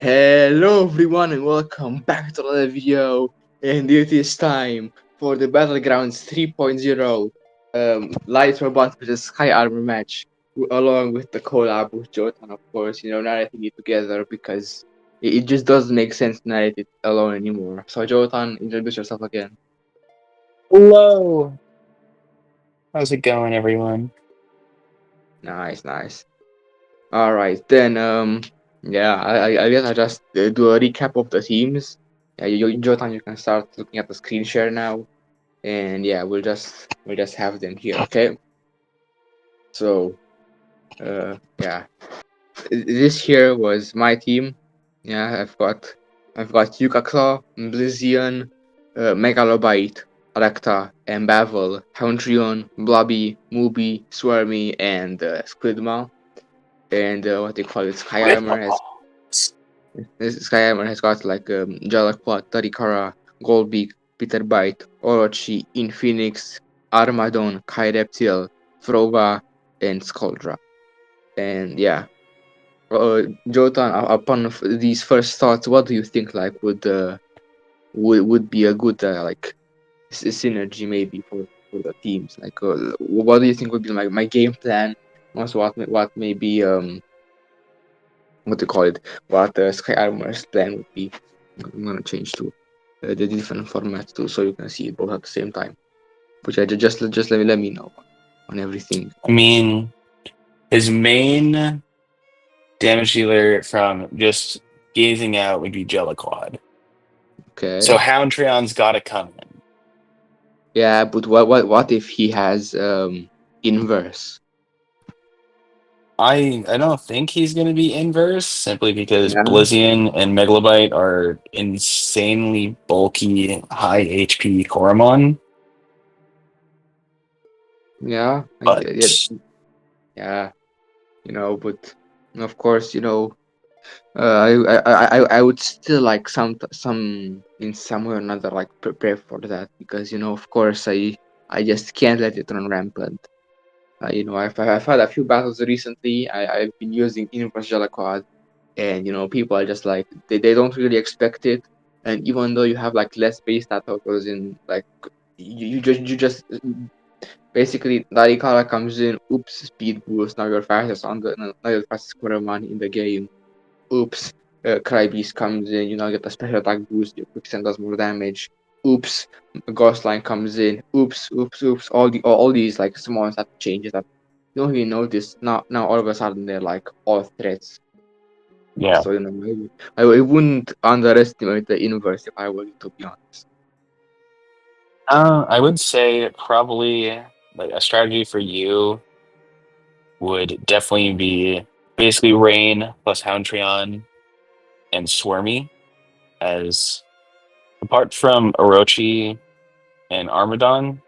Hello everyone and welcome back to another video, and it is time for the Battlegrounds 3.0 Light Robot vs Sky Armor match, along with the collab with Jotun, of course, narrating it together because it just doesn't make sense to narrate it alone anymore. So Jotun, introduce yourself again. Hello. How's it going, everyone? Nice, nice. Alright, then, yeah, I guess I just do a recap of the teams. Yeah, Jotun, you can start looking at the screen share now. And yeah, we'll just have them here, okay? So yeah, this here was my team. Yeah, I've got Yuka Claw, Blizzion, Megalobite, Recta, Embavel, Houndrion, Blobby, Mooby, Swarmy, and Squidma. And what they call it, With balls. Sky Armor has got like Jalakpot, Tarikara, Goldbeak, Peterbite, Orochi, Infinix, Armadon, Kyreptil, Froga, and Skuldra. And yeah, Jotan, upon these first thoughts, what do you think like would be a good like synergy maybe for the teams? Like, what do you think would be my game plan? Also, what maybe what to call it? What Sky Armor's plan would be? I'm gonna change to the different formats too, so you can see it both at the same time. But yeah, just let me know on everything. I mean, his main damage dealer from just gazing out would be Jelliquad. So Okay. Houndrion's got to come in. Yeah, but what if he has inverse? I don't think he's going to be inverse simply because Yeah, Blizzion and Megalobite are insanely bulky, high HP Coromon. yeah, yeah, But yeah. But of course, I would still like some in some way or another like prepare for that because of course I just can't let it run rampant. I've had a few battles recently. I've been using Inverse Jellicoad, and people are just like they don't really expect it. And even though you have like less base stat totals in like you just basically Darikara comes in, oops, speed boost. Now you're fastest now you're fastest Coromon in the game. Oops, Crybeast comes in. You now get a special attack boost. Your quicksand does more damage. Oops, Ghostline comes in. Oops, oops, oops. All these like small stat changes that you don't even notice. Now all of a sudden they're like all threats. yeah, So I wouldn't underestimate the inverse if I were you, to be honest. I would say probably like a strategy for you would definitely be basically Rain plus Houndrion and Swarmy, as apart from Orochi and Armadon,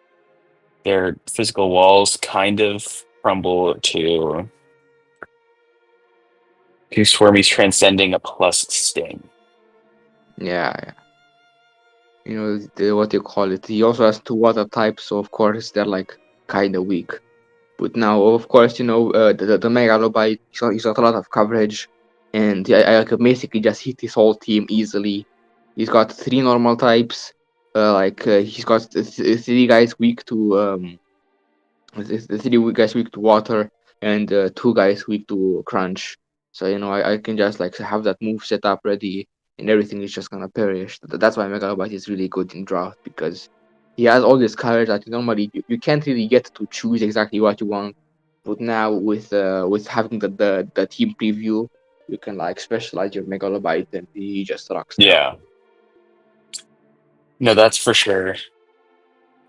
their physical walls kind of crumble to Swarmy's transcending a plus sting. Yeah, yeah. What you call it. He also has two water types, so of course they're like kind of weak. But now, of course, the Megalobite, he's got a lot of coverage, and I could basically just hit his whole team easily. He's got three normal types. He's got three guys weak to the three guys weak to water, and two guys weak to crunch. So I can just like have that move set up ready, and everything is just gonna perish. That's why Megalobite is really good in draft because he has all this coverage that normally you can't really get to choose exactly what you want. But now with having the team preview, you can like specialize your Megalobite, and he just rocks now. Yeah, no, that's for sure.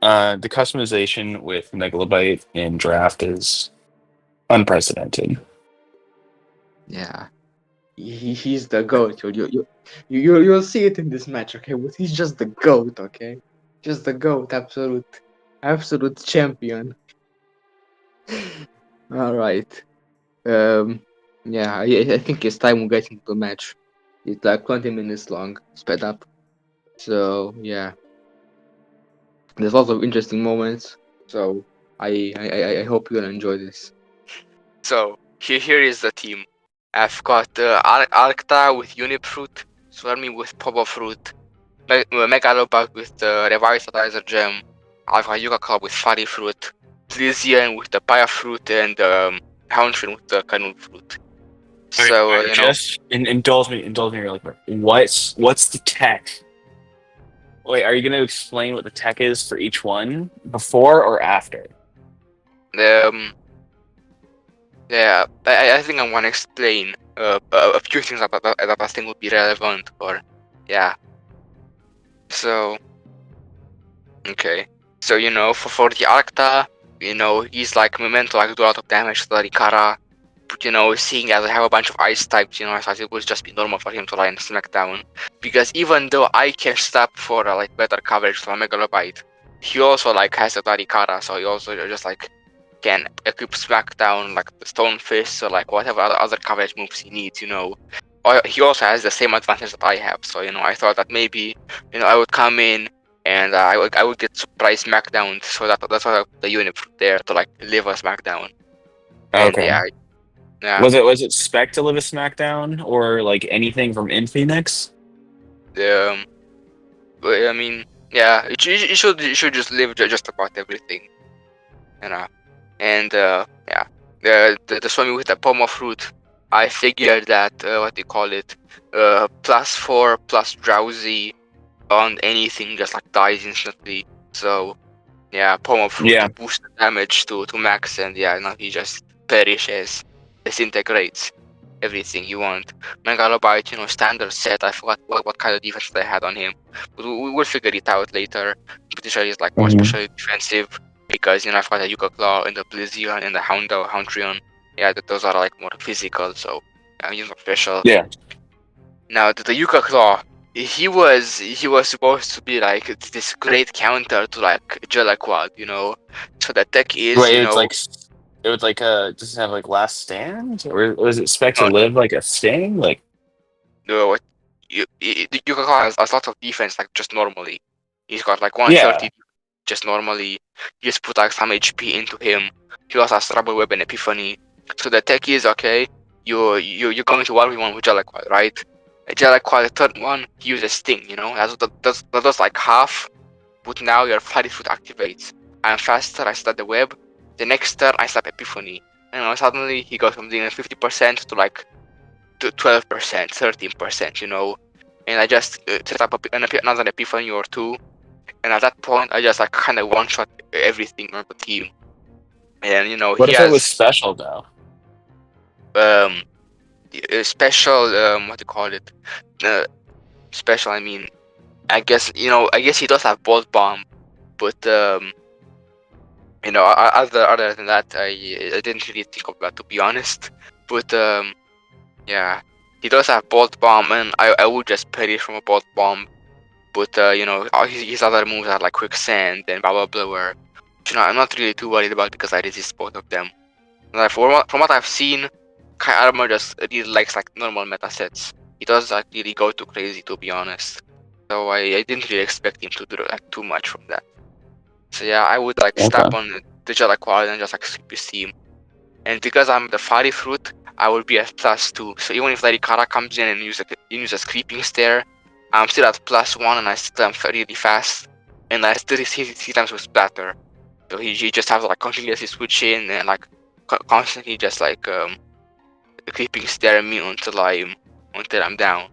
The customization with Megalobite in draft is unprecedented. Yeah, he's the goat. You'll see it in this match, okay? But he's just the goat, okay? Just the goat, absolute champion. All right. Um, yeah, I think it's time we get into the match. It's like 20 minutes long, sped up. So yeah, there's lots of interesting moments. So I hope you'll enjoy this. So here is the team. I've got Arcta with Unipruit, Swarmy with Popo Fruit, Megalobug with the Revitalizer Gem. I've got Yuga Club with Fairy Fruit, Lysian with the Paya Fruit, and Houndshin with the Canoe Fruit. Okay, So, alright, just indulge me really quick. What's the tech? Wait, are you going to explain what the tech is for each one before or after? um, yeah, I think I want to explain a few things that I think would be relevant, or yeah. So, okay. So, for the Arcta, he's like meant to like do a lot of damage to the Rikara. But, seeing as I have a bunch of ice types, I thought it would just be normal for him to line Smackdown. Because even though I can stop for like better coverage for Megalobite, he also like has a Rikara, so he also just like can equip Smackdown, like the Stone Fist, or like whatever other coverage moves he needs, Or he also has the same advantage that I have, so I thought that maybe I would come in and I would get surprise Smackdown, so that's why I put the unit there to like live a Smackdown. And Okay. yeah, Was it spec to live a SmackDown or like anything from Infinix? um, but, I mean, yeah, it should just live just about everything, you know. And yeah, the swimming with the pomo fruit, I figured that what do you call it, +4 plus drowsy on anything just like dies instantly. So yeah, pomo fruit to Yeah. boost the damage to max, and yeah, now he just perishes, disintegrates everything you want. Megalobite, standard set. I forgot what kind of defense they had on him, but we'll figure it out later. Pretty sure he's like more Mhm. specially defensive because I've got a Yuga Claw and the Blizzion and the Houndrion. Yeah, those are like more physical, so yeah, he's not special. Yeah. Now the Yuga Claw, he was supposed to be like this great counter to like Jelliquad, So the tech is, Wait, does it have like last stand? Or was it spec to no, live like a sting? Like what the Yuga Claw has a lot of defense like just normally. He's got like yeah. 130 just normally. You just put like some HP into him. He also has Rubber Web and Epiphany. So the tech is okay. You're going to 1v1 with Jelliquad, right? Jelliquad, the third one, he uses Sting, that does like half. But now your flight foot activates. I'm faster, I start the web. The next turn I slap Epiphany. And suddenly he goes from being 50% to like to 12%, 13%, And I just set up another Epiphany or two. And at that point, I just like kind of one shot everything on the team. And What he if it was has special though? um a special what do you call it? Uh, Special. I mean, I guess he does have Bolt Bomb, but other than that, I didn't really think of that, to be honest. But yeah, he does have Bolt Bomb, and I would just perish from a Bolt Bomb. But all his other moves are like Quicksand and Baba Blower, which I'm not really too worried about because I resist both of them. Like from what I've seen, Kai Armor just really likes like normal meta sets. He does like really go too crazy, to be honest. So I didn't really expect him to do like too much from that. So yeah, I would like Okay. stop on the Jedi Quad and just like sweep his team. And because I'm the Fairy Fruit, I will be at +2. So even if Lady Kara comes in and uses Creeping Stare, I'm still at +1 and I still am really fast. And I still hit 3 times with Splatter. So he just has to like continuously switch in and like constantly just like Creeping Stare me until I'm down.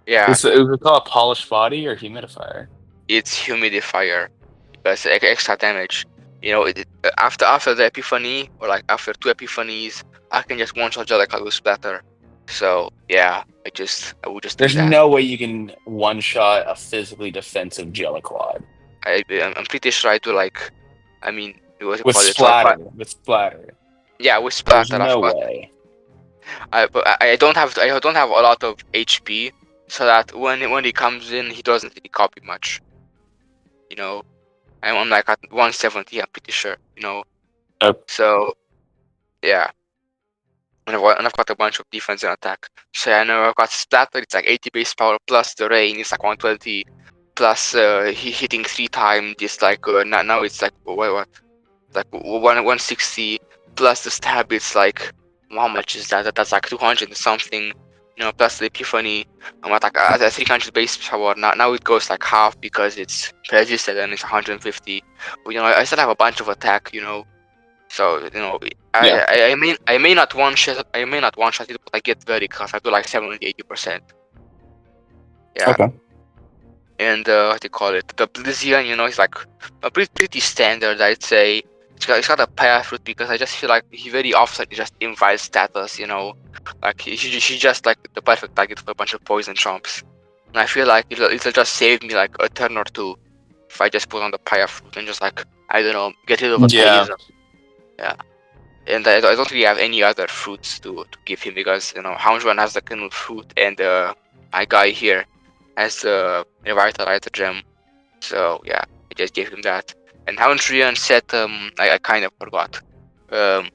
Yeah, Is it called polished body or humidifier? it's Humidifier because extra damage. After the Epiphany or like after 2 Epiphanies, I can just one shot Jellicle with Splatter. So yeah, I would just do There's that. no way you can one shot a physically defensive Jelliquad. I'm pretty sure I do like, I mean, what do you With call it? Like, splatter. With splatter. yeah, with There's Splatter I've no got. way. I don't have a lot of HP, so that when he comes in, he doesn't really copy much. You know, I'm like at 170. I'm pretty sure. Oh, So yeah. And I've got a bunch of defense and attack. So yeah, I know I've got Splatter, it's like 80 base power, plus the rain, it's like 120, plus hitting 3 times, it's like, now it's like, what? Like 160, plus the stab, it's like how much is that? That's like 200 and something. Plus the Epiphany. I'm at like a 300 base power. Now it goes like half because it's registered and it's 150. But I still have a bunch of attack. So Yeah. I may not one shot it, but I get very close. I do like 70-80%. Yeah. Okay. And what do you call it? The Blizion, it's like a pretty standard, I'd say. It's got a parafruit because I just feel like he very often just invites status, like she just like the perfect target for a bunch of poison chomps. And I feel like it'll just save me like a turn or two if I just put on the parafruit and just like I don't know, get rid of a Yeah. poison. Yeah. And I don't really have any other fruits to give him because Houndsman has the Kennel fruit and my guy here has the Revitalizer gem. So yeah, I just gave him that. And Houndrian set I kind of forgot. Um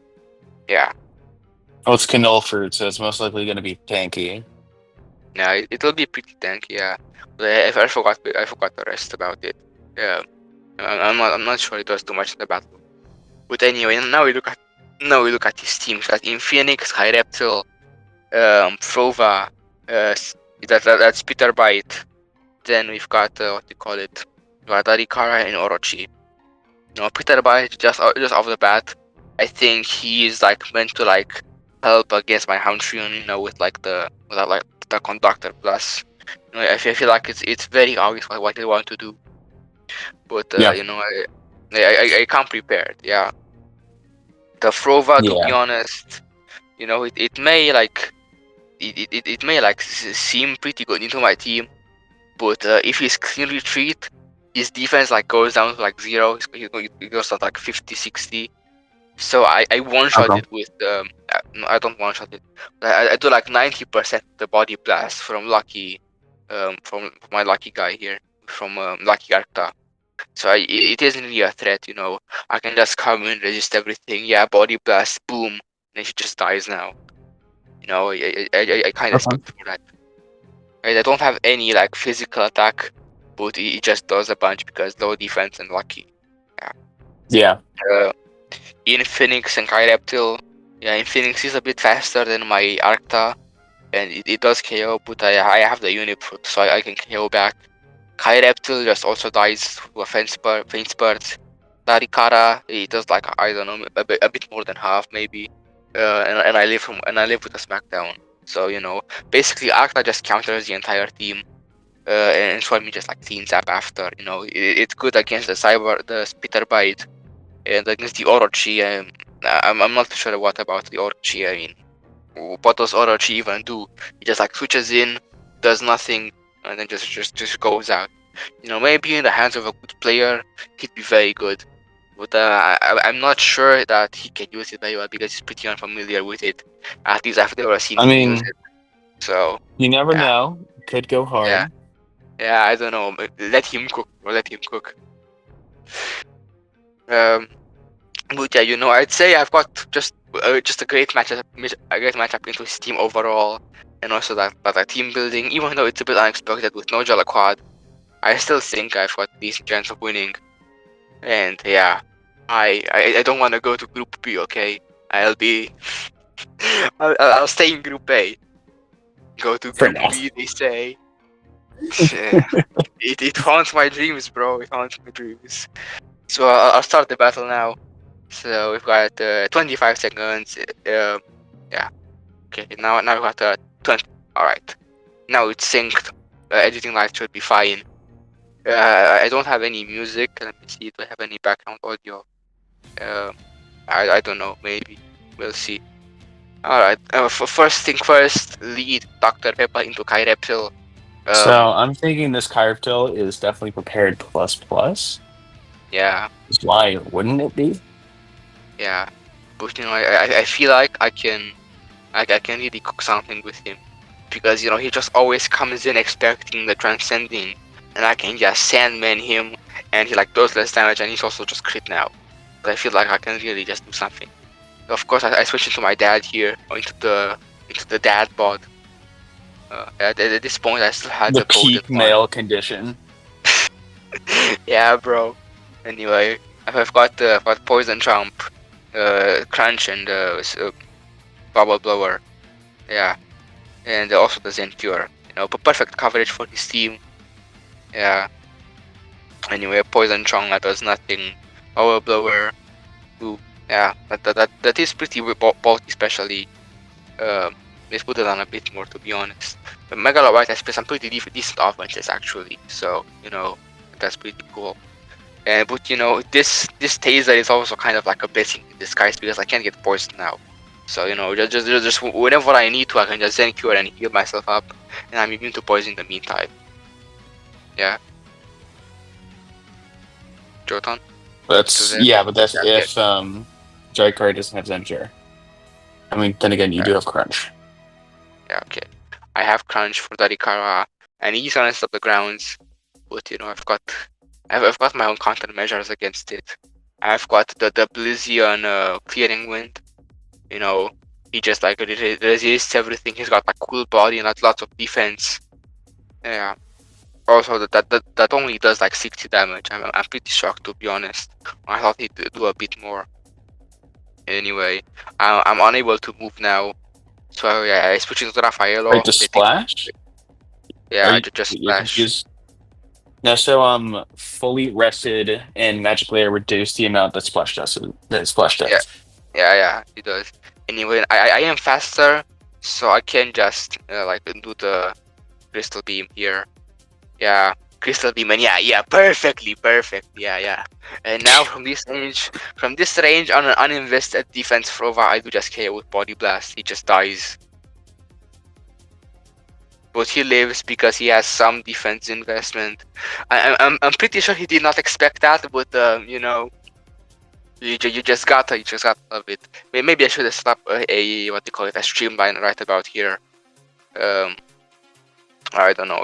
yeah. Oh, it's canola fruit, so it's most likely going to be tanky. Yeah, it'll be pretty tanky, yeah. But I forgot the rest about it. Yeah. I'm not sure it does too much in the battle. But anyway, now we look at his team. So in Phoenix, High Reptile, Frova, that's Peter Bite. Then we've got what do you call it? We got Dari and Orochi. Peter Bite just off the bat, I think he is like meant to like help against my Houndrion, with the Conductor Plus. I feel like it's very obvious what they want to do, but Yeah. I come prepared. Yeah, the Frova, to be Yeah. honest, it may seem pretty good into my team, but if he's clean retreat, his defense like goes down to like 0. He goes to like 50, 60. So I one shot Okay. it with no, I don't one shot it. I do like 90% the body blast from my lucky guy here, from Lucky Arcta. So it isn't really a threat. I can just come in, resist everything. Yeah, body blast, boom, and she just dies now. I kind of Okay. expect for that. Right, I don't have any like physical attack, but it just does a bunch because low defense and lucky. Yeah. Yeah. Uh, in Phoenix and Reptile, yeah, in Phoenix is a bit faster than my Arcta, and it does KO, but I have the Uniput, so I can KO back. Reptile just also dies to a faint spurt. Larikara, it does like I don't know, a bit more than half maybe. And I live with a Smackdown. So basically Arcta just counters the entire team. And Swarmy just like cleans up after. It's good against the Spitter Bite, and against the Orochi. I'm not sure what about the Orochi. I mean, what does Orochi even do? He just like switches in, does nothing, and then just goes out. Maybe in the hands of a good player, he'd be very good. But I'm not sure that he can use it very well because he's pretty unfamiliar with it. At least I've never seen I him use mean, it. So you never yeah, know. Could go yeah, hard. yeah. I don't know. Let him cook. Or let him cook. Um, but yeah, I'd say I've got just a great matchup into his team overall, and also that team building. Even though it's a bit unexpected with no Jalaquad, I still think I've got a decent chance of winning. And yeah, I don't want to go to Group B. Okay, I'll be I'll stay in Group A. Go to For Group now. B, they say. Yeah, it haunts my dreams, bro. It haunts my dreams. So I'll start the battle now. So we've got 25 seconds. Yeah. Okay. Now we've got 20. All right. Now it's synced. Editing light should be fine. I don't have any music. Let me see. Do I have any background audio? Uh, I don't know. Maybe we'll see. All right. First thing first. Lead Dr. Peppa into Kyreptil. Um. So I'm thinking this Kyrptil is definitely prepared plus plus. Yeah. Why wouldn't it be? Yeah. But I feel like I can really cook something with him, because he just always comes in expecting the transcending, and I can just sandman him, and he like does less damage, and he's also just crit now. But I feel like I can really just do something. Of course, I switch into my dad here, or into the dad bod. At this point, I still had The the potent peak one. male condition. Yeah, bro. Anyway, I've got poison trump, crunch, and Bubble Blower. Yeah, and also the Zen Cure. But perfect coverage for his team. Yeah. Anyway, Poison Chong does nothing. Bubble Blower. Ooh, yeah, that is pretty bulky, especially. Um, let's put it on a bit more, to be honest. But Megalobyte has played some pretty decent offenses, actually. So that's pretty cool. But this taser is also kind of like a blessing in disguise because I can't get poisoned now. So just whenever I need to, I can just Zen Cure and heal myself up, and I'm immune to poison in the meantime. Yeah, Jotun. That's but that's Yeah, if Joy doesn't have Zenture. I mean, then again, you yeah, do have Crunch. yeah. Okay, I have Crunch for Dari, and he's gonna stop the grounds. But I've got my own countermeasures against it. I've got the Blizzion clearing wind. He just like resists everything. He's got a cool body and lots of defense. Yeah. Also, that only does like 60 damage. I'm pretty shocked, to be honest. I thought he'd do a bit more. Anyway, I'm unable to move now. So yeah, I switch into Right, Raffaello. to splash? Are Yeah, you? just You're splash. confused. No, so fully rested and Magic Layer reduce the amount that splash does. That splash Yeah, does. yeah, he does. Anyway, I am faster, so I can just like do the crystal beam here. Yeah, crystal beam, and yeah, perfect. Yeah. And now from this range on an uninvested defense Frova, I do just KO with body blast. He just dies, but he lives because he has some defense investment. I'm pretty sure he did not expect that, but you just gotta love it. Maybe I should have slapped a what they call it, a streamline right about here. Um, I don't know.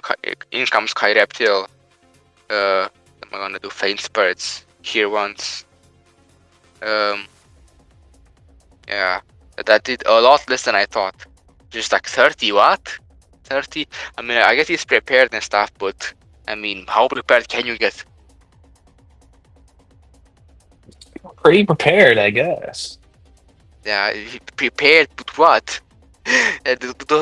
In comes Kyreptil. I'm gonna do faint spirits here once. Yeah, that did a lot less than I thought. Just like 30, what? 30? I mean, I get he's prepared and stuff, but I mean, how prepared can you get? Pretty prepared, I guess. Yeah, prepared, but what?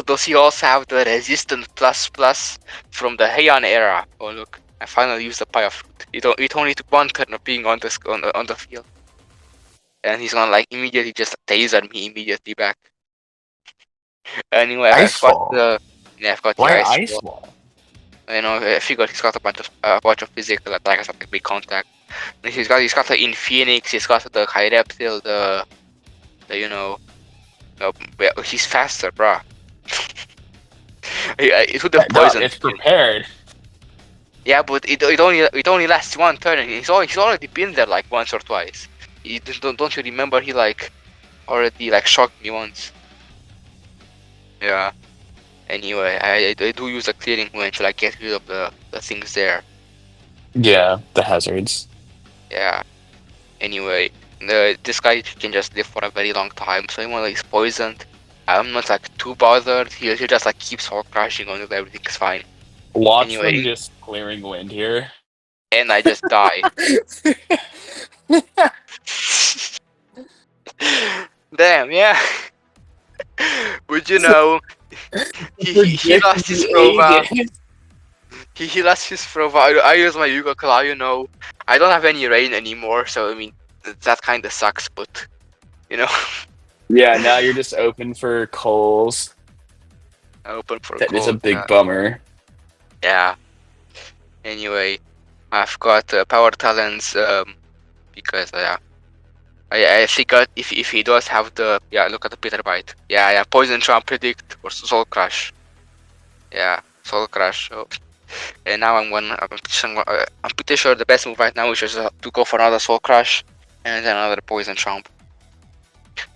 Does he also have the resistance plus plus from the Heian era? Oh look, I finally used the Paya fruit. It only took one turn of being on the field, and he's gonna like immediately just taser me immediately back. Anyway, Ice Wall. I've got the Why ice Ice wall. Wall? I figured he's got a bunch of physical attacks like big contact. And he's got the Infinix, he's got the Chireptil, he's faster, bruh. It would have No, poisoned it's him. prepared. Yeah, but it only lasts one turn. And he's already been there like once or twice. Don't you remember he like already like shocked me once? Yeah. Anyway, I do use a clearing wind to like get rid of the things there. Yeah, the hazards. Yeah. Anyway, this guy can just live for a very long time, so even when he's poisoned, I'm not like too bothered. He just like keeps all crashing on it, everything's fine. Watch them Anyway, just clearing wind here. and I just die. Damn, yeah. But he lost his Prova. Ages. He lost his Prova. I use my Yuga Claw, I don't have any rain anymore, so I mean that kinda sucks, but you know Yeah, now you're just open for calls. I open for a That is a call. big bummer. Yeah. Anyway, I've got power talents because I figured if he does have look at the Peter Bite. Yeah, poison charm predict or soul crush. Yeah, soul crush. So, and now I'm pretty sure the best move right now is just to go for another soul crush and then another poison charm.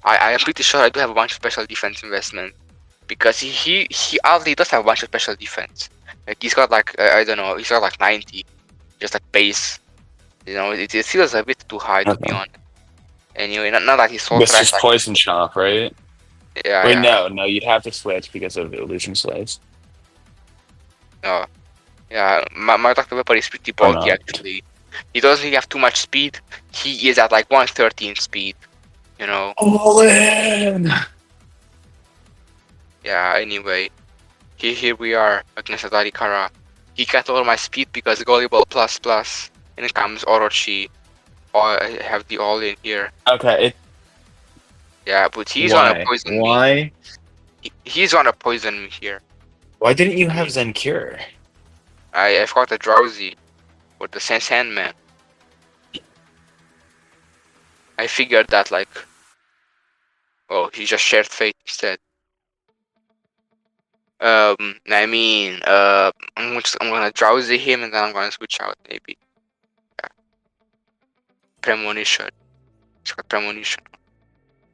I am pretty sure I do have a bunch of special defense investment because he oddly does have a bunch of special defense. Like he's got like I don't know, he's got like 90, just like base. It feels a bit too high, to be Okay. honest. Anyway, not like he's soul This crush is like poison chomp, right? Wait, yeah. no, you'd have to switch because of illusion slaves. No, yeah, my Dr. Pepper is pretty Or bulky not. actually. He doesn't really have too much speed. He is at like 113 speed, you know. All in! Yeah. Anyway, here we are against a Dari. He got all my speed because Volleyball plus plus, and it comes Orochi. I have the all in here. Okay. Yeah, but he's gonna Why? poison me. Why? He's gonna poison me here. Why didn't you I have mean, Zen Cure? I've got a drowsy with the Sandman. I figured that like, oh, he just shared fate instead. I mean, I'm gonna drowsy him and then I'm gonna switch out maybe. Yeah. Premonition. It's got premonition.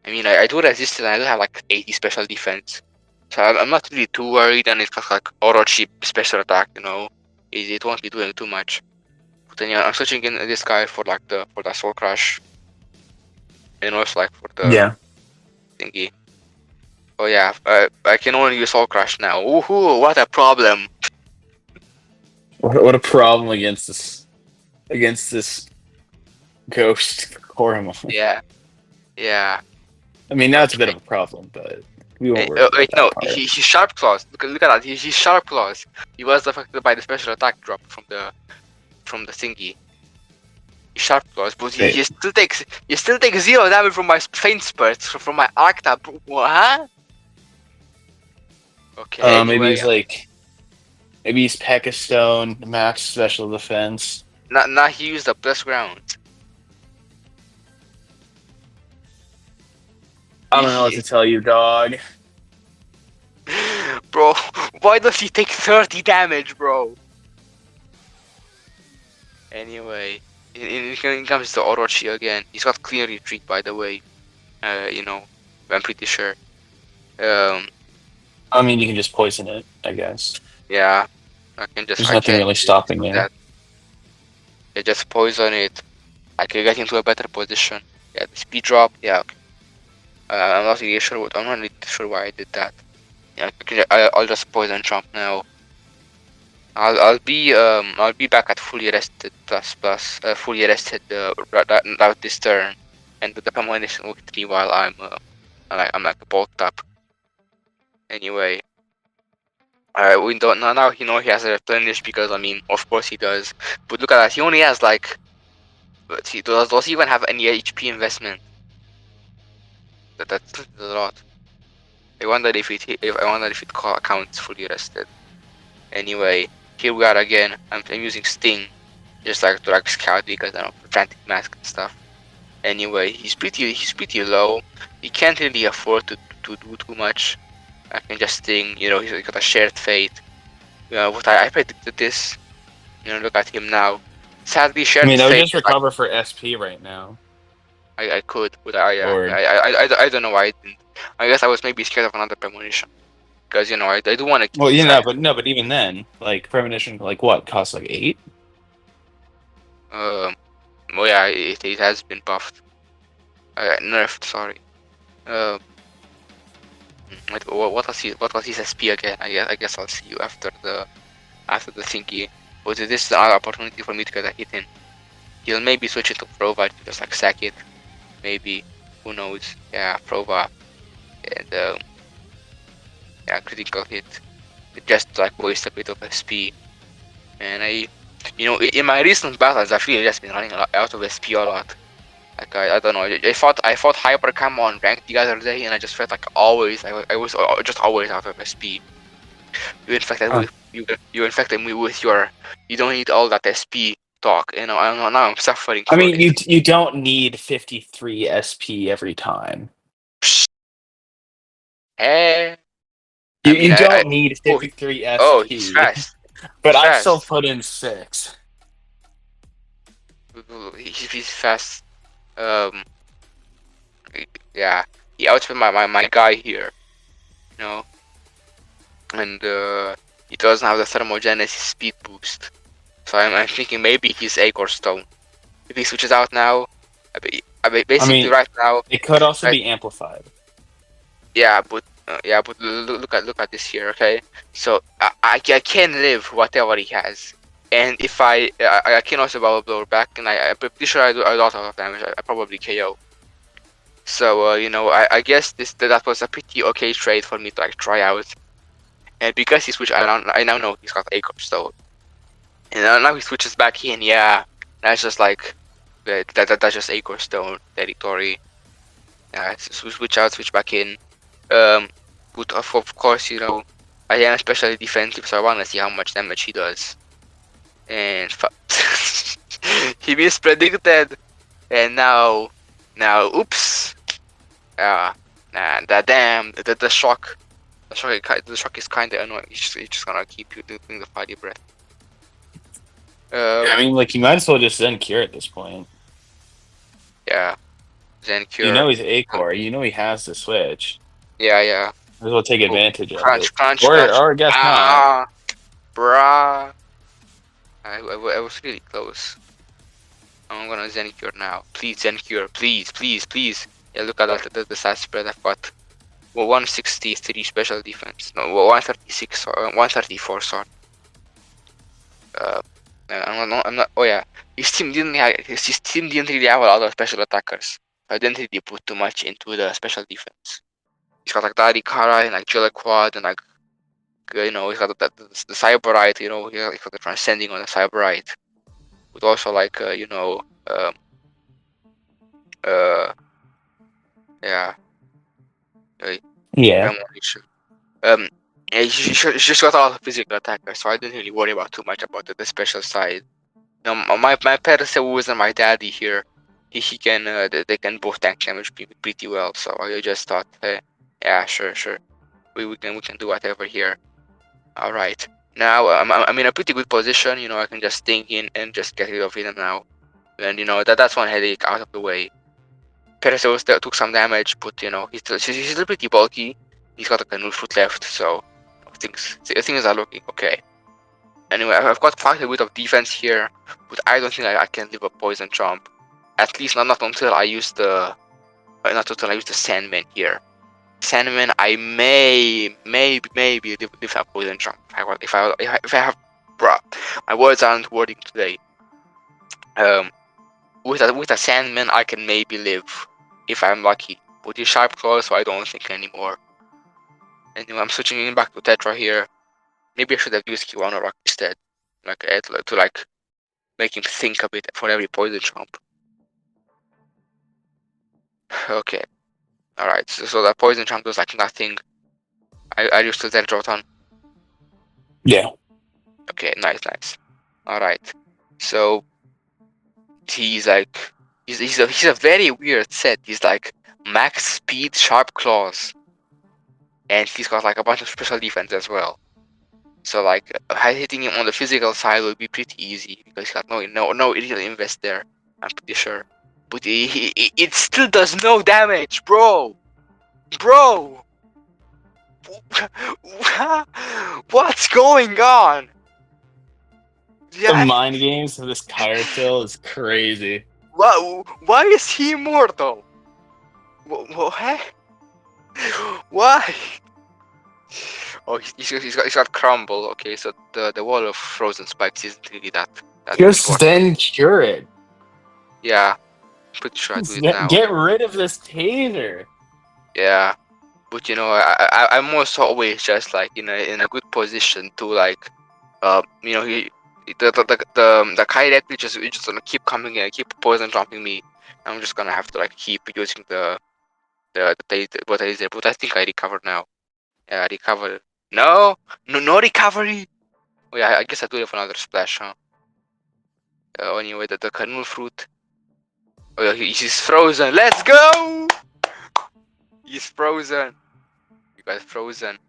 I mean, I do resist it and I do have like 80 special defense. So I'm not really too worried, and it's got like Orochi special attack, you know. It won't be doing too much. But then yeah, I'm switching in this guy for like the Soul Crush. And also like for the thingy. Oh yeah, I can only use Soul Crush now. Woohoo, what a problem. What a problem against this ghost Coromon. Yeah. Yeah. I mean, now it's a bit Okay. of a problem, but we won't worry about Wait, that no, part. he's Sharp Claws. Look at that. He's Sharp Claws. He was affected by the special attack drop from the thingy. He's Sharp Claws, but Wait. he still takes 0 damage from my faint spurts from my Arcta. Huh? Okay. Anyway, Maybe he's Pekastone, max special defense. now he used the plus ground. I don't know what to tell you, dog. Bro, why does he take 30 damage, bro? Anyway, in comes the Orochi again. He's got clean retreat, by the way. You know, I'm pretty sure. I mean, you can just poison it, I guess. Yeah, I can just. There's I nothing can really stopping you. that. I just poison it. I can get into a better position. Yeah, the speed drop. Yeah. Okay. I'm not really sure. I'm not really sure why I did that. Yeah, I'll just poison jump now. I'll be back at fully rested plus fully rested route this turn, and with the combination with 3 while I'm like bulked up. Anyway, we don't now he has a replenish because I mean of course he does, but look at that, he only has like, but he does he even have any HP investment? That's a lot. I wonder if it counts fully rested. Anyway, here we are again. I'm using Sting, just like to like scout because I don't know, frantic mask and stuff. Anyway, he's pretty low. He can't really afford to do too much. I can just Sting. You know, he's got a shared fate. What I predicted this. You know, look at him now. Sadly, I shared mean, I would fate. just recover for SP right now. I could, but Or I don't know why I didn't. I guess I was maybe scared of another premonition. Because you know I do want to keep well, these you know, guys. but even then, like premonition, like what costs like 8? Well yeah, it has been buffed. Nerfed, sorry. Uh, what was his SP again? I guess I'll see you after the thingy. But this is another opportunity for me to get a hit in. He'll maybe switch it to Prova to just like sack it. Maybe. Who knows? Yeah, Prova. And yeah, critical hit. It just like waste a bit of SP. And in my recent battles, I've really just been running out of SP a lot. Like I don't know. I fought Hypercam on ranked the other day, and I just felt like always I was just always out of SP. You infected Huh. you infected me with your. You don't need all that SP talk. You know. Now I'm suffering I for mean, it. you don't need 53 SP every time. Hey. I mean You I don't need oh 53 he's SP, fast. but He's I still fast. put in 6. He's fast. Um. Yeah. He outspent my guy here. You know. And he doesn't have the thermogenesis speed boost. So I'm thinking maybe he's egg or stone. If he switches out now, I basically mean, right now, it could also right? be amplified. Yeah, but look at this here, okay? So I can live whatever he has, and if I can also bubble blower back, and I'm pretty sure I do a lot of damage. I probably KO. So I guess that was a pretty okay trade for me to like try out. And because he switched, I now know he's got Acre Stone. And now he switches back in. Yeah, that's just like that's just Acre Stone territory. Yeah, switch out, switch back in. But of course, I am especially defensive, so I want to see how much damage he does. And he mispredicted, and now, oops. Nah, that damn, the shock, the shock is kind of annoying. It's just gonna keep you doing the fighty breath. I mean, like, you might as well just then cure at this point. Yeah, Zen You cure. know he's A-core. You know he has to switch. Yeah. Might as well take Oh, advantage of it. crunch. Or I guess not. Ah, bruh. I was really close. I'm gonna Zen cure now. Please Zen cure. Please. Yeah, look at that. The stat spread. I've got 163 special defense. No, 136 or 134. Sorry. Uh, I'm not. Oh yeah, his team didn't really have a lot of special attackers. I didn't really put too much into the special defense. He's got like Dari, Kara, and like Jilla Quad, and like he's got the Cyberite. He's got the transcending on the Cyberite, with also like um uh yeah Yeah. premonition. Yeah, he's just got a lot of physical attackers, so I didn't really worry about too much about the special side. My Perseus and my daddy here, he can they can both tank damage pretty well. So I just thought, hey, yeah, sure, we can do whatever here. All right, now I'm in a pretty good position. I can just think in and just get rid of him now, and that's one headache out of the way. Perseus took some damage, but he's still pretty bulky. He's got a canoe foot left, so things are looking okay. Anyway, I've got quite a bit of defense here, but I don't think I can live a poison jump. At least not until I use not until I use the Sandman here. Sandman, I maybe live a poison jump. If I have, bruh, my words aren't wording today. With a Sandman, I can maybe live if I'm lucky. With the Sharp Claws, so I don't think anymore. Anyway, I'm switching back to Tetra here. Maybe I should have used Kiwano Rock instead, to like make him think a bit for every poison jump. Okay, alright, so that poison jump does like nothing. I used to tell Jotun. Yeah. Okay, nice. Alright, so he's like, he's a very weird set. He's like max speed, sharp claws, and he's got like a bunch of special defense as well. So like hitting him on the physical side would be pretty easy because he's got no real invest there. I'm pretty sure, but it still does no damage, bro. What's going on? The Yeah, mind games of this Kyrtil is crazy. why is he immortal? What? Why? Oh, he's got crumble. Okay, so the wall of frozen spikes isn't really that Just important. then cure it. Yeah, pretty sure I do Just it now. get rid of this taser. Yeah, but I'm also always just like in a good position to like he the Kai directly just gonna keep coming in, keep poison jumping me. I'm just gonna have to like keep using what is there, but I think I recovered now. Yeah, I recovered. No recovery. Oh yeah, I guess I do have another splash, huh? Anyway, the canoe fruit. Oh yeah, he's frozen. Let's go. He's frozen. You guys frozen.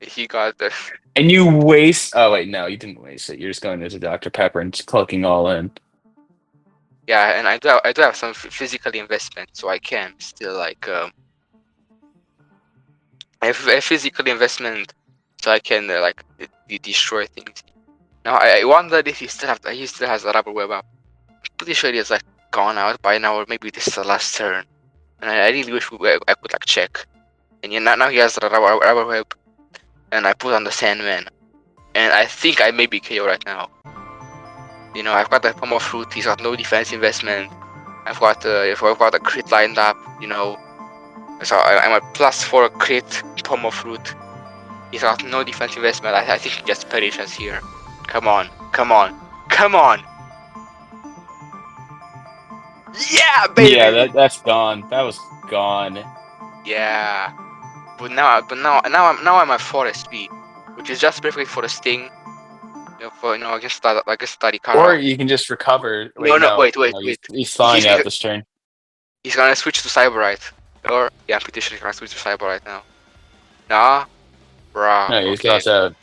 He got the. And you waste. Oh wait, no, you didn't waste it. You're just going into Dr. Pepper and just clucking all in. Yeah, and I do have some physical investment, so I can still like I have a physical investment, so I can like destroy things. Now I wonder if he still has a rubber web up. Pretty sure he has like gone out by now, or maybe this is the last turn. And I really wish I could like check. And now he has the rubber web, and I put on the Sandman, and I think I may be KO right now. I've got the Pomo Fruit. He's got no defense investment. I've got a crit lined up, you know. So I'm a +4 crit pomo fruit. He's got no defense investment. I think he just perishes here. Come on, come on, come on! Yeah, baby. Yeah, that's gone. That was gone. Yeah. But now I'm at 4 SP, which is just perfect for a sting. Against Dari Or Kara. you can just recover. No, Wait, no, no, wait, wait, no, wait. he's He's thawing out this turn. he's gonna switch to Cyberite. Or yeah, I'm pretty sure he's gonna switch to Cyberite now. Nah, bruh. No, he's Okay. thoughts out.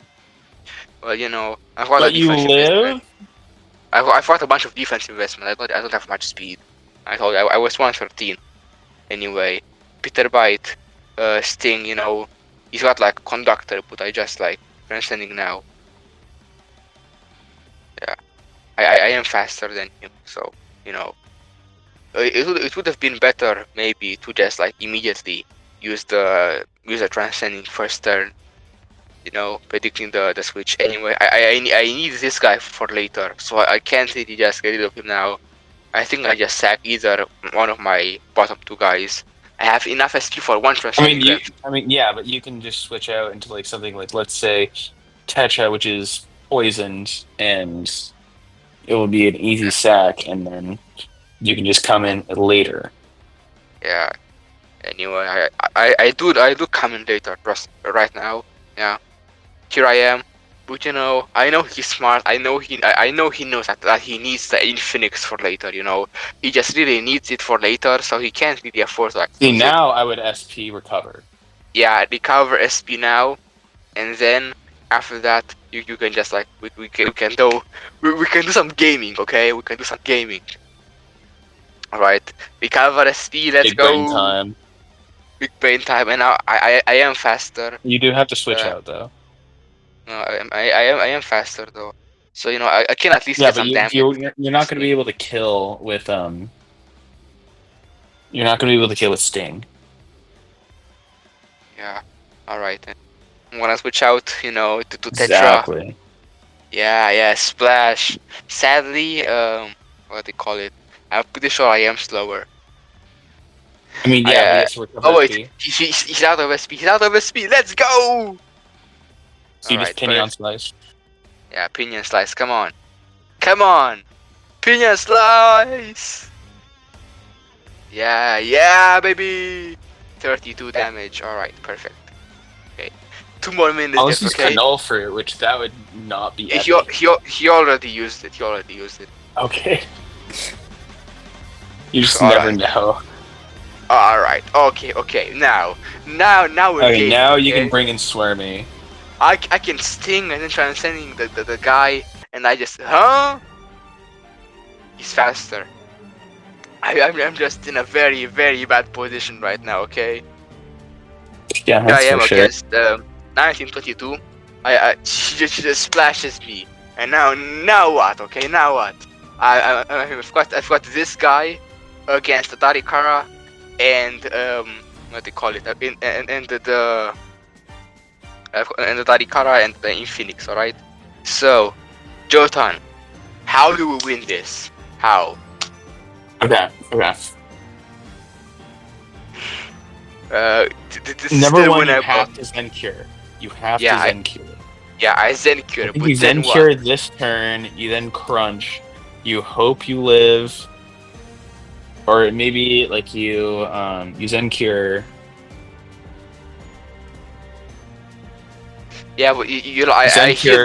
Well, I've got a But you defense investment. live? I've got a bunch of defense investment. I don't have much speed. I told you I was 113. Anyway, Peter Bite, Sting. He's got like Conductor, but I just like transcending now. Yeah, I am faster than him, so it would have been better maybe to just like immediately use the transcending first turn. Predicting the switch. Anyway, I need this guy for later, so I can't really just get rid of him now. I think I just sack either one of my bottom two guys. I have enough SP for one transcending ramp. Yeah, but you can just switch out into like something like, let's say, Tetra, which is poisoned, and it will be an easy sack, and then you can just come in later. Yeah. Anyway, I do come in later, right now. Yeah. Here I am. But I know he's smart. I know he knows that he needs the Infinix for later. He just really needs it for later, so he can't really afford to See, lose it. now I would SP recover. Yeah, recover SP now, and then after that you can just like we can do some gaming. Okay, we can do some gaming. All right, recover SP. Let's Big go. brain time. Big brain time, and now I am faster. You do have to switch out though. No, I am faster though. So I can at least Yeah, get but some damage. you're not going to be able to kill with You're not going to be able to kill with Sting. Yeah. All right. Then. I'm gonna switch out. To Tetra. Exactly. Yeah. Splash. Sadly, what do you call it? I'm pretty sure I am slower. I mean, yeah, but he has to recover Oh wait, SP. he's out of SP. He's out of SP. Let's go! So you just pinion slice. Yeah, pinion slice. Come on, pinion slice. Yeah, baby. 32 damage. All right, perfect. Okay, 2 more minutes. Unless he's okay. Canol fruit, which that would not be. He already used it. Okay. You just never know. All right. Okay. Now we're Okay, gaming, now you can bring in Swarmy. I can sting and then transcending the guy, and I just he's faster. I'm just in a very very bad position right now. Okay. Yeah, that's I am for sure. against 1922. She just splashes me, and now what? Okay, now what? I've got this guy against the Dari Kara, and what do you call it? And the Dari Kara and the Infinix. All right. So, Jotun, how do we win this? How? Okay. Number one, you have to Zen Cure. You have to Zen Cure. Yeah, I Zen Cure. But you Zen Cure this turn, you then crunch. You hope you live. Or maybe like you Zen Cure. Yeah, but I heal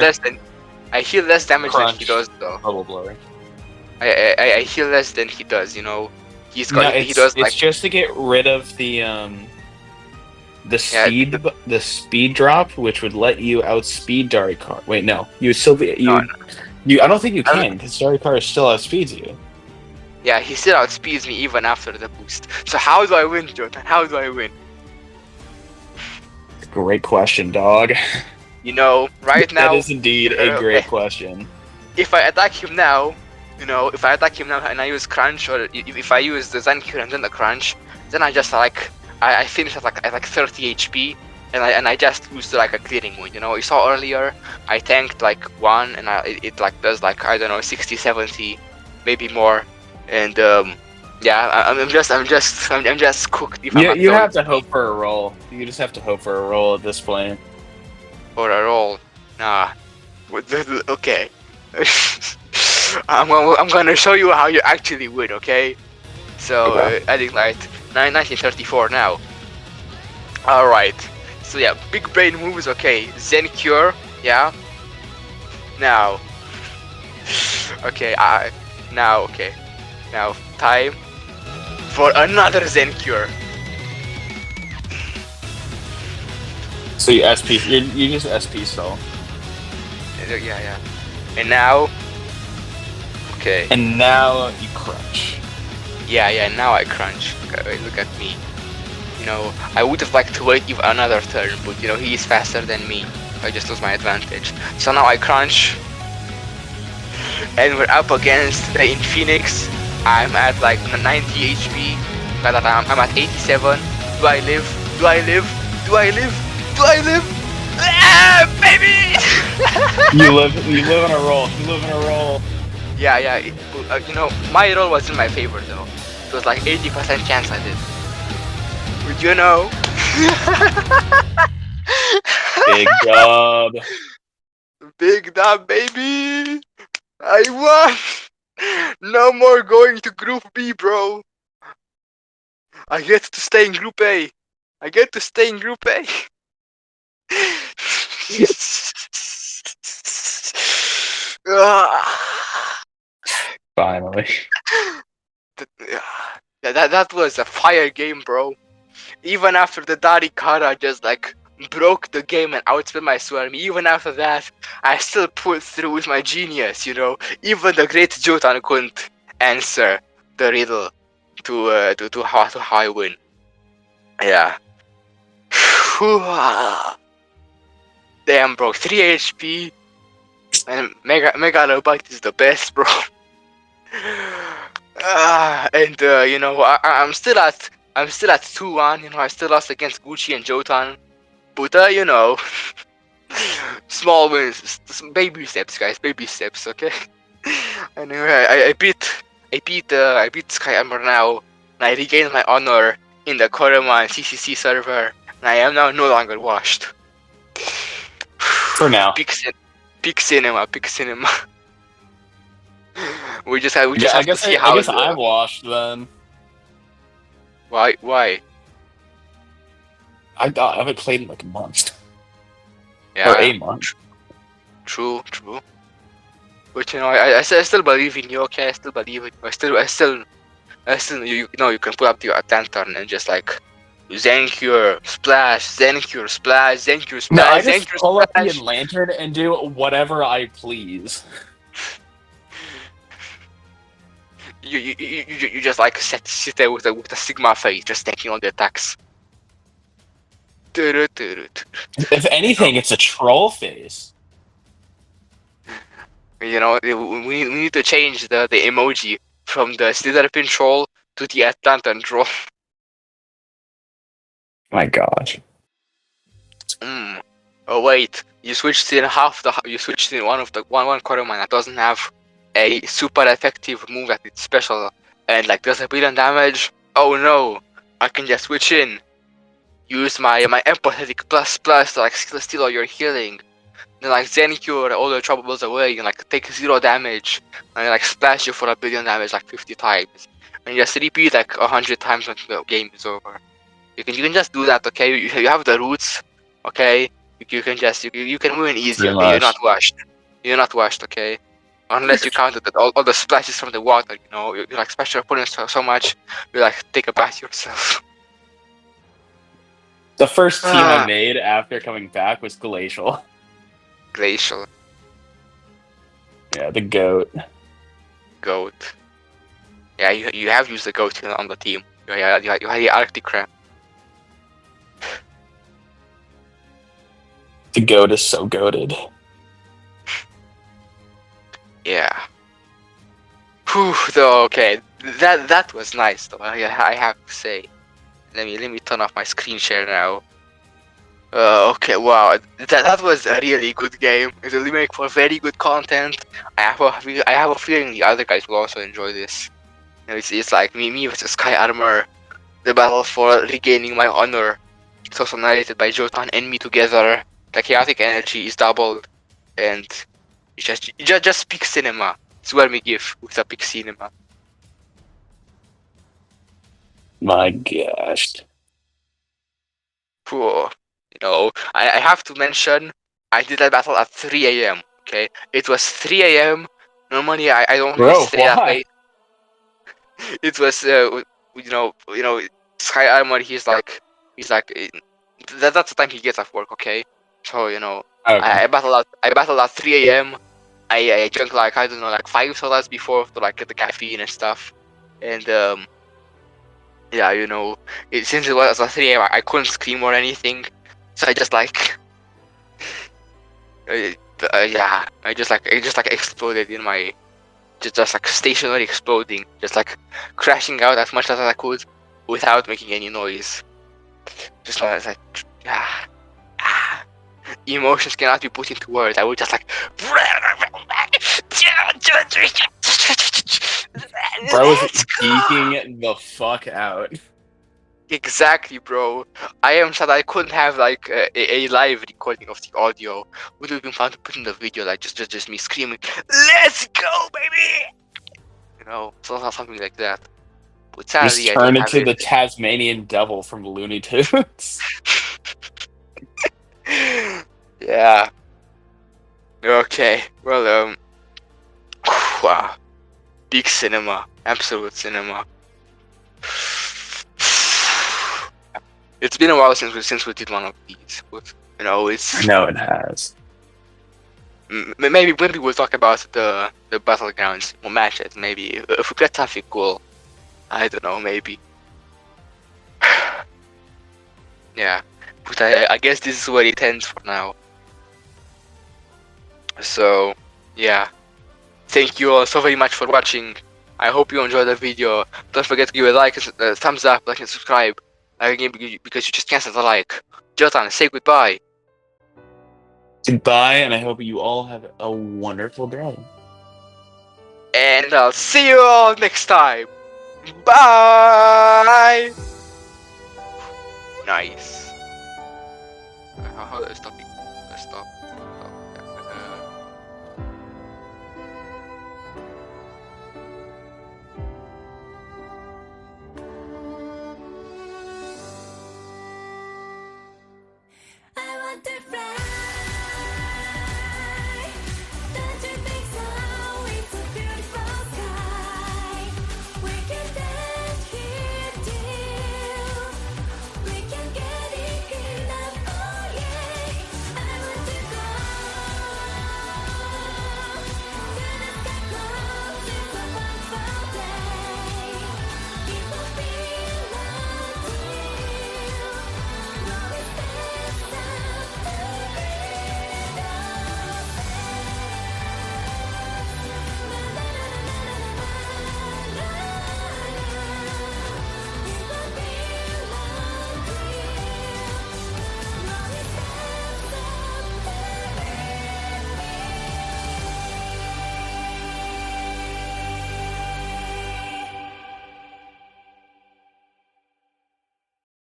less damage crunch, than he does though. Bubble blower. I heal less than he does. He does like. It's just to get rid of the speed drop, which would let you outspeed Dari Kara. Wait, no, you would still be you. I don't think you can because Dari Kara still outspeeds you. Yeah, he still outspeeds me even after the boost. So how do I win, Jotun? How do I win? Great question, dog. Right now. That is indeed a great question. If I attack him now, and I use crunch, or if I use the Zen Cure and then the crunch, then I just I finish at like 30 HP, and I just lose to like a clearing wound. You saw earlier I tanked like 1, and it like does like I don't know 60, 70, maybe more, and Yeah, I'm just cooked if I'm You have acknowledged to hope for a roll. You just have to hope for a roll at this point. for a roll. Nah. Okay. I'm gonna show you how you actually win, okay? So, Okay. adding light, 1934 now. Alright. So yeah, big brain moves, okay. Zen Cure, yeah. Now. Okay, okay. Now, time for another Zen Cure. So you SP, you just SP still. Yeah. And now, okay. And now you crunch. Yeah, now I crunch. Look at me. You know, I would have liked to wait even another turn, but you know, he is faster than me. I just lose my advantage. So now I crunch, and we're up against the Infinix. I'm at like 90 HP. I'm at 87. Do I live? Do I live? Do I live? Do I live? Ah, baby! You live on a roll. You live in a roll. Yeah. You know, my roll was in my favor though. It was like 80% chance I did. But you know. Big dub. Big dub, baby! I won! No more going to Group B, bro. I get to stay in Group A. I get to stay in Group A. Ah. Finally. That was a fire game, bro. Even after the Dari Kara just like broke the game and outspent my Swarmy, even after that, I still pulled through with my genius, you know. Even the great Jotun couldn't answer the riddle to how I win. Yeah. Damn, bro, 3 HP and Megalobite is the best, bro. And you know, I'm still at 2-1. You know, I still lost against Gucci and Jotun, but you know, small wins, baby steps, guys, baby steps. Okay. Anyway, I beat Sky Ember now, and I regained my honor in the Coromon CCC server, and I am now no longer washed. For now. Big cinema, big cinema. We just Yeah, have to see how I'm washed then. why. I haven't played in like a month. Or Yeah, a month. true. But you know, I still believe in you. Okay, I still believe in you. I still, you know, you can put up your lantern and just like Zencure splash, Zencure splash, Zencure No, I splash, just Zencure pull up the splash. lantern and do whatever I please. You just like sit there with a Sigma face, just taking all the attacks. You If anything, it's a troll face. know, we need to change the emoji from the Slitherpin troll to the Atlantan troll. My gosh. Oh wait, you switched in you switched in one of the one Coromon that doesn't have a super effective move that it's special and like does a billion damage. Oh no, I can just switch in, use my empathetic plus to like steal all your healing, then like Zen cure all the troubles away and like take 0 damage and like splash you for a billion damage like 50 times and just repeat like 100 times until the game is over. You can just do that, okay? You have the roots, okay? You can just you can win easy, Pretty okay? You're not much. washed. You're not washed, okay? Unless you counted all the splashes from the water, you know, you like splash your opponent so much, you like take a bath yourself. The first team I made after coming back was Glacial. Glacial. Yeah, the goat. Goat. Yeah, you have used the goat on the team. Yeah, you had the Arctic crab. The goat is so goated. Yeah. Whew, though, okay. That was nice though. I have to say. Let me turn off my screen share now. Okay, wow, that was a really good game. It will make for very good content. I have a feeling the other guys will also enjoy this. It's like me versus Sky Armor, the battle for regaining my honor. It's also narrated by Jotun and me together. The chaotic energy is doubled, and just peak cinema. It's where we give with a peak cinema. My gosh. Cool. I have to mention I did that battle at 3 a.m. Okay, it was 3 a.m. Normally I don't really Bro, stay that why? late. It was Sky Armor. That's the time he gets off work. Okay, so Okay. I battled at 3 a.m. I drank like I don't know like 5 sodas before to like get the caffeine and stuff, and yeah, since it was at 3 a.m. I couldn't scream or anything, so I just like yeah, I just like exploded in my just like stationary exploding, just like crashing out as much as I could without making any noise. Just like ah, ah. Emotions cannot be put into words. I would just like Bro was let's go. geeking the fuck out. Exactly, bro. I am sad I couldn't have like a live recording of the audio. Would have been fun to put in the video, like just me screaming, "Let's go, baby!" Something like that. But Just sadly, I don't turn have into it. the Tasmanian devil from Looney Tunes. Yeah. Okay. Well, wow. Big cinema. Absolute cinema. It's been a while since we did one of these, but I it's know it has. maybe we'll talk about the battlegrounds or matches. Maybe if we get something cool, I don't know. Maybe. Yeah. But I guess this is where it ends for now. So yeah. Thank you all so very much for watching. I hope you enjoyed the video. Don't forget to give a like, thumbs up, like and subscribe. Again, because you just cancelled the like. Jotan, say goodbye. Goodbye, and I hope you all have a wonderful day. And I'll see you all next time. Bye! Nice. How does topic